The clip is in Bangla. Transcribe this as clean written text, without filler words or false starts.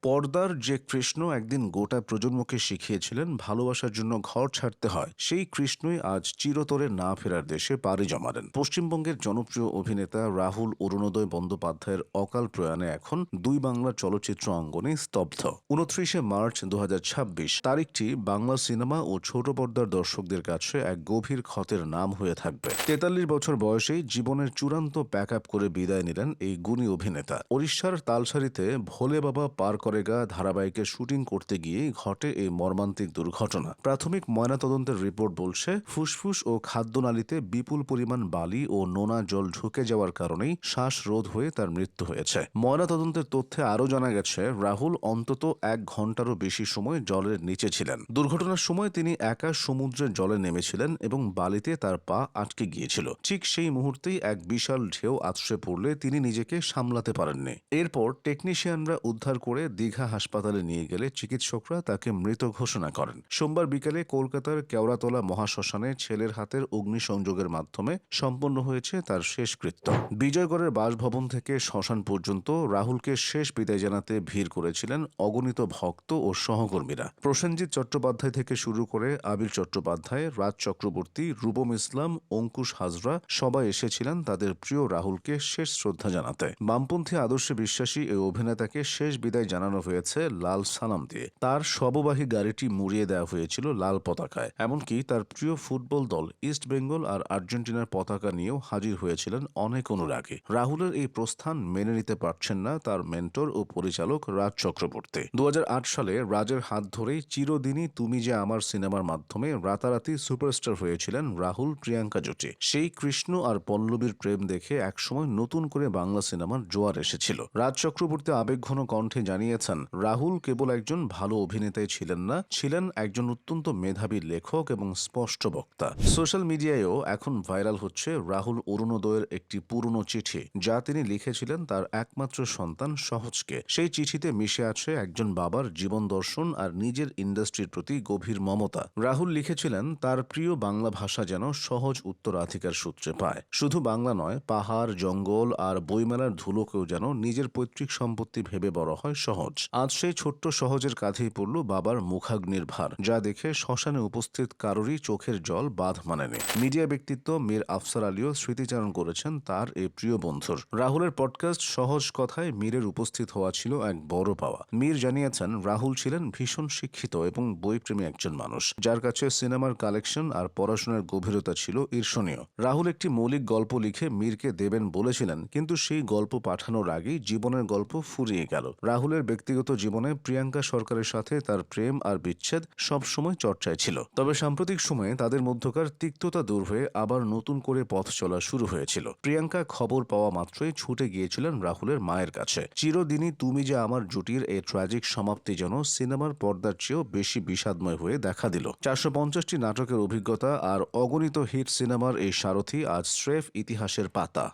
পর্দার যে কৃষ্ণ একদিন গোটা প্রজন্মকে শিখিয়েছিলেন ভালোবাসার জন্য ঘর ছাড়তে হয়, সেই কৃষ্ণই আজ চিরতরে না ফেরার দেশে পাড়ি জমালেন। পশ্চিমবঙ্গের জনপ্রিয় অভিনেতা রাহুল অরুণোদয় বন্দ্যোপাধ্যায়ের অকাল প্রয়াণে এখন দুই বাংলার চলচ্চিত্র অঙ্গনে স্তব্ধ। 29শে মার্চ 2026 তারিখটি বাংলা সিনেমা ও ছোট পর্দার দর্শকদের কাছে এক গভীর ক্ষতের নাম হয়ে থাকবে। 43 বছর বয়সেই জীবনের চূড়ান্ত প্যাক আপ করে বিদায় নিলেন এই গুণী অভিনেতা। উড়িষ্যার তালসারিতে ভোলে বাবা পার করেগা ধারাবাহিকের শুটিং করতে গিয়েই ঘটে এই মর্মান্তিক দুর্ঘটনা। প্রাথমিক ময়নাতদন্তের রিপোর্ট বলছে, ফুসফুস ও খাদ্যনালীতে বিপুল পরিমাণ বালি ও নোনা জল ঢুকে যাওয়ার কারণেই শ্বাসরোধ হয়ে তার মৃত্যু হয়েছে। ময়নাতদন্তের তথ্যে আরও জানা গেছে, রাহুল অন্তত 1 ঘন্টারও বেশি সময় জলের নিচে ছিলেন। দুর্ঘটনার সময় তিনি একা সমুদ্রের জলে নেমেছিলেন এবং বালিতে তার পা আটকে গিয়েছিল। ঠিক সেই মুহূর্তেই এক বিশাল ঢেউ আছড়ে পড়লে তিনি নিজেকে সামলাতে পারেননি। এরপর টেকনিশিয়ানরা উদ্ধার করে দীঘা হাসপাতালে নিয়ে গেলে চিকিৎসকরা তাকে মৃত ঘোষণা করেন। সোমবার বিকেলে কলকাতার কেওড়াতলা মহাশ্মশানে ছেলের হাতের অগ্নিসংযোগের মাধ্যমে সম্পন্ন হয়েছে তার শেষকৃত্য। বিজয়গড়ের বাসভবন থেকে শ্মশান পর্যন্ত রাহুলকে শেষ বিদায় জানাতে ভিড় করেছিলেন অগণিত ভক্ত ও সহকর্মীরা। প্রসেনজিৎ চট্টোপাধ্যায় থেকে শুরু করে আবির চট্টোপাধ্যায়, রাজ চক্রবর্তী, রূপম ইসলাম, অঙ্কুশ হাজরা সবাই এসেছিলেন তাদের প্রিয় রাহুলকে শেষ শ্রদ্ধা জানাতে। বামপন্থী আদর্শে বিশ্বাসী এই অভিনেতাকে শেষ বিদায় জানানো হয়েছে লাল সালাম দিয়ে। তার শববাহী গাড়িটি মুড়িয়ে দেওয়া হয়েছিল লাল পতাকায়। এমনকি তার প্রিয় ফুটবল দল ইস্ট বেঙ্গল আর আর্জেন্টিনার পতাকা নিয়েও হাজির হয়েছিলেন অনেক অনুরাগী। রাহুলের এই প্রস্থান মেনে নিতে পারছেন না তার মেন্টর ও পরিচালক রাজ চক্রবর্তী। 2008 সালে রাজের হাত ধরেই চিরদিনই তুমি যে আমার সিনেমার মাধ্যমে রাতারাতি সুপারস্টার হয়েছিলেন রাহুল প্রিয়াঙ্কা জুটি। সেই কৃষ্ণ আর পল্লবীর প্রেম দেখে একসময় নতুন করে বাংলা সিনেমার জোয়ার এসেছিল। রাজ চক্রবর্তী আবেগঘন কণ্ঠে জানিয়েছেন, রাহুল কেবল একজন ভালো অভিনেতাই ছিলেন না, ছিলেন একজন অত্যন্ত মেধাবী লেখক এবং স্পষ্ট বক্তা। সোশ্যাল মিডিয়ায়ও এখন ভাইরাল হচ্ছে রাহুল অরুণোদয়ের একটি পুরনো চিঠি, যা তিনি লিখেছিলেন তার একমাত্র সন্তান সহজকে। সেই চিঠিতে মিশে আছে একজন বাবার জীবন দর্শন আর নিজের ইন্ডাস্ট্রির প্রতি গভীর মমতা। রাহুল লিখেছিলেন, তার প্রিয় বাংলা ভাষা যেন সহজ উত্তরাধিকার সূত্রে পায়। শুধু বাংলা নয়, পাহাড়, জঙ্গল আর বইমেলার ধুলোকেও যেন নিজের পৈতৃক সম্পত্তি ভেবে বড় হয় সহজ। আজ সেই ছোট্ট সহজের কাঁধেই পড়ল বাবার মুখাগ্নির ভার, যা দেখে শ্মশানে উপস্থিত কারোরই চোখের জল বাঁধ মানেনি। মিডিয়া ব্যক্তিত্ব মীর আফসার আলীও স্মৃতিচারণ করেছেন তার এই প্রিয় বন্ধুর। রাহুলের পডকাস্ট সহজ কথায় মীরের উপস্থিত হওয়া ছিল এক বড় পাওয়া। মীর জানিয়েছেন, রাহুল ছিলেন ভীষণ শিক্ষিত এবং বইপ্রেমী একজন মানুষ, যার কাছে সিনেমার কালেকশন আর পড়াশোনার গভীরতা ছিল ঈর্ষণীয়। রাহুল একটি মৌলিক গল্প লিখে মীরকে দেবেন বলেছিলেন, কিন্তু সেই গল্প পাঠানোর আগেই জীবনের গল্প ফুরিয়ে গেল। রাহুলের ব্যক্তিগত জীবনে প্রিয়াঙ্কা সরকারের সাথে তার প্রেম আর বিচ্ছেদ সবসময় চর্চায় ছিল। তবে সাম্প্রতিক সময়ে তাদের মধ্যকার তিক্ততা দূর হয়ে আবার নতুন করে পথ চলা শুরু হয়েছিল। প্রিয়াঙ্কা খবর পাওয়া মাত্রই ছুটে গিয়েছিলেন রাহুলের মায়ের কাছে। চিরদিনই তুমি যে আমার জুটির এই ট্র্যাজিক সমাপ্তি যেন সিনেমার পর্দার চেয়েও বেশি বিষাদময় হয়ে দেখা দিল। 450টি নাটকের অভিজ্ঞতা আর অগণিত হিট সিনেমার এই সারথি আজ স্রেফ ইতিহাসের পাতা।